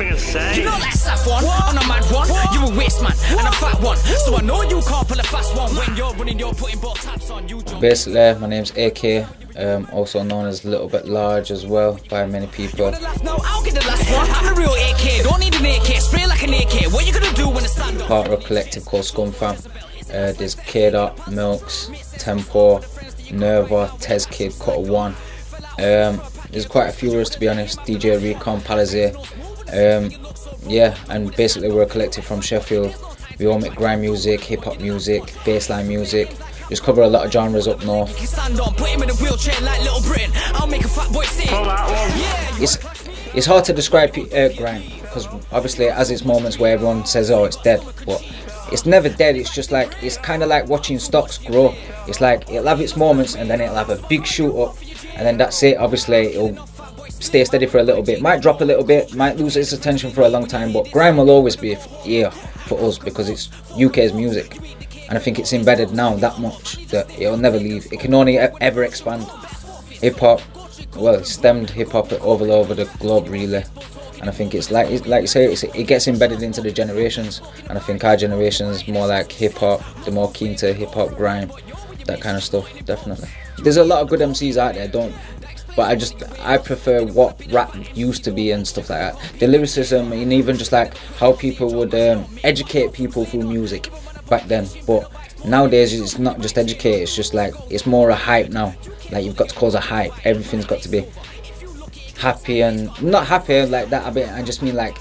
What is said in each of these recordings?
nothing to say. You know that Saf one, I'm a mad one. You a waste man and a fat one. So I know you can't pull a fast one. When you're running, you're putting both taps on you. Basically, my name's AK, also known as Little Bit Large as well by many people. No, I'll get the last one. I'm the real AK, don't need an AK. Spray like an AK. What you gonna do when it's stand up? Part of a collective called Scum Fam. There's K-Dot, Milks, Tempo, Nerva, Tez Kid, Cutter One. There's quite a few of us, to be honest. DJ Recon, Palazé. Yeah, and basically we're a collective from Sheffield. We all make grime music, hip hop music, bassline music. Just cover a lot of genres up north. It's hard to describe grime because obviously it has its moments where everyone says, oh, it's dead, but it's never dead. It's just like, it's kind of like watching stocks grow. It's like it'll have its moments and then it'll have a big shoot up and then that's it. Obviously it'll stay steady for a little bit, might drop a little bit, might lose its attention for a long time, but grime will always be here for us because it's UK's music, and I think it's embedded now that much that it'll never leave. It can only ever expand. Hip hop, well, it's stemmed hip hop all over the globe really, and I think it's like you say, it gets embedded into the generations, and I think our generation is more like hip hop. They're more keen to hip hop, grime, that kind of stuff. Definitely, there's a lot of good MCs out there, but I prefer what rap used to be and stuff like that. The lyricism and even just like how people would educate people through music back then. But nowadays it's not just educate, it's just like, it's more a hype now. Like you've got to cause a hype. Everything's got to be happy and not happy like that. I just mean like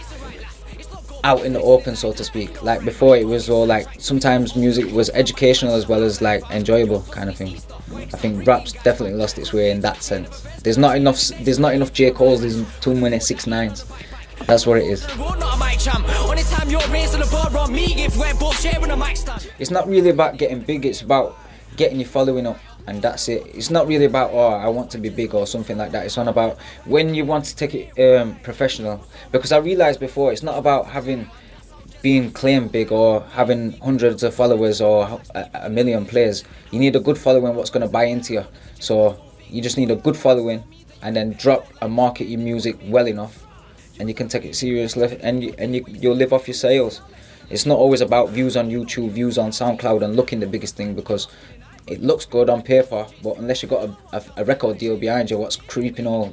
out in the open, so to speak. Like before it was all like, sometimes music was educational as well as like enjoyable kind of thing. I think rap's definitely lost its way in that sense. There's not enough J. Cole's, there's too many 6ix9ines. That's what it is. It's not really about getting big, it's about getting your following up, and that's it. It's not really about, oh, I want to be big or something like that. It's not about when you want to take it professional, because I realised before, it's not about being claimed big or having hundreds of followers or a million players. You need a good following what's going to buy into you. So you just need a good following and then drop and market your music well enough, and you can take it seriously, and you'll live off your sales. It's not always about views on YouTube, views on SoundCloud and looking the biggest thing, because it looks good on paper, but unless you've got a record deal behind you, what's creeping all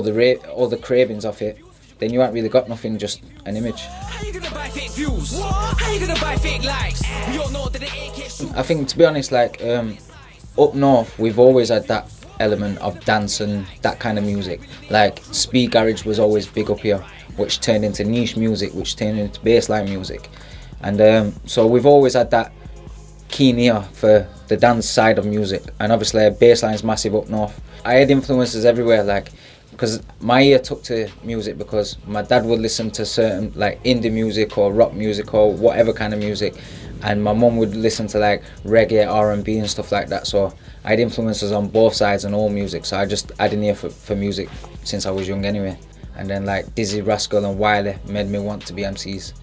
the cravings off it, then you ain't really got nothing, just an image. How you gonna buy fake views? How you gonna buy fake likes? We all know that the AK. I think, to be honest, like up north, we've always had that element of dance and that kind of music. Like speed garage was always big up here, which turned into niche music, which turned into bassline music, and so we've always had that keen ear for the dance side of music. And obviously bassline's massive up north. I had influences everywhere, like, because my ear took to music because my dad would listen to certain like indie music or rock music or whatever kind of music, and my mum would listen to like reggae, R&B and stuff like that. So I had influences on both sides and all music, so I just had an ear for music since I was young anyway. And then like Dizzy, Rascal and Wiley made me want to be MCs.